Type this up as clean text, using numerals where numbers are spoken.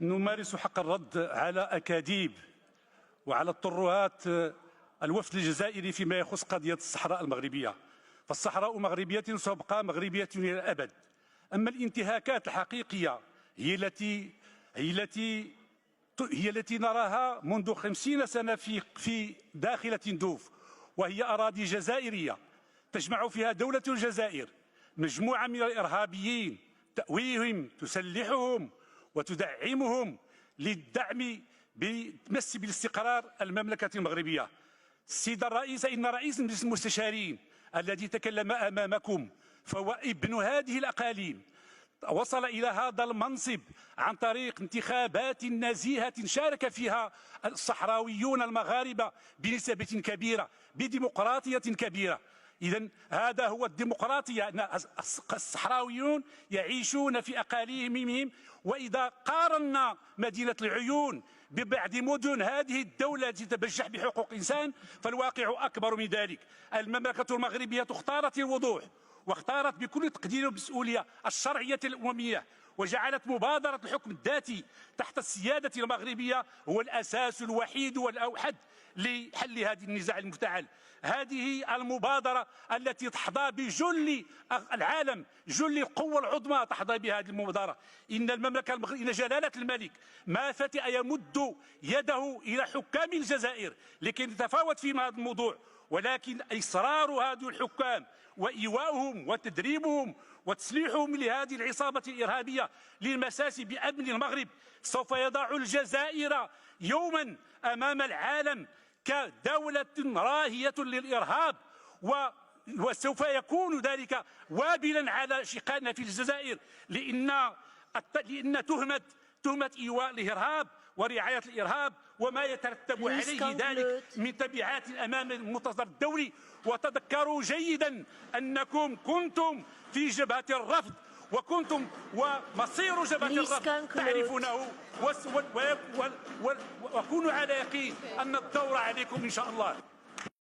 نمارس حق الرد على أكاذيب وعلى الترهات الوفد الجزائري فيما يخص قضية الصحراء المغربية. فالصحراء مغربية ستبقى مغربية إلى الأبد. أما الانتهاكات الحقيقية هي التي نراها منذ 50 سنة في داخل تندوف، وهي أراضي جزائرية تجمع فيها دولة الجزائر مجموعة من الإرهابيين تأويهم تسلحهم وتدعمهم للدعم بمس بالاستقرار المملكة المغربية. السيد الرئيس، إن رئيس مجلس المستشارين الذي تكلم أمامكم فهو ابن هذه الأقاليم، وصل إلى هذا المنصب عن طريق انتخابات نزيهة شارك فيها الصحراويون المغاربة بنسبة كبيرة بديمقراطية كبيرة. إذن هذا هو الديمقراطية، أن الصحراويون يعيشون في أقاليمهم. وإذا قارنا مدينة العيون ببعض مدن هذه الدولة التي تتبجح بحقوق الإنسان فالواقع أكبر من ذلك. المملكة المغربية اختارت الوضوح واختارت بكل تقدير ومسؤولية الشرعية الأممية، وجعلت مبادرة الحكم الذاتي تحت السيادة المغربية هو الأساس الوحيد والأوحد لحل هذه النزاع المفتعل. هذه المبادرة التي تحظى بجل العالم، جل القوة العظمى تحظى بهذه المبادرة. إن المملكة المغربية، إن جلالة الملك ما فتئ يمد يده إلى حكام الجزائر لكي نتفاوت في هذا الموضوع، ولكن إصرار هذه الحكام وإيواؤهم وتدريبهم وتسليحهم لهذه العصابة الإرهابية للمساس بأمن المغرب سوف يضع الجزائر يوما أمام العالم كدولة راهية للإرهاب، وسوف يكون ذلك وابلا على شقائنا في الجزائر، لأن تهمة إيواء الإرهاب ورعاية الإرهاب وما يترتب عليه ذلك من تبعات أمام المنتظر الدولي. وتذكروا جيدا أنكم كنتم في جبهة الرفض، وكنتم ومصير جبهة الرفض تعرفونه، وكونوا على يقين أن الدور عليكم إن شاء الله.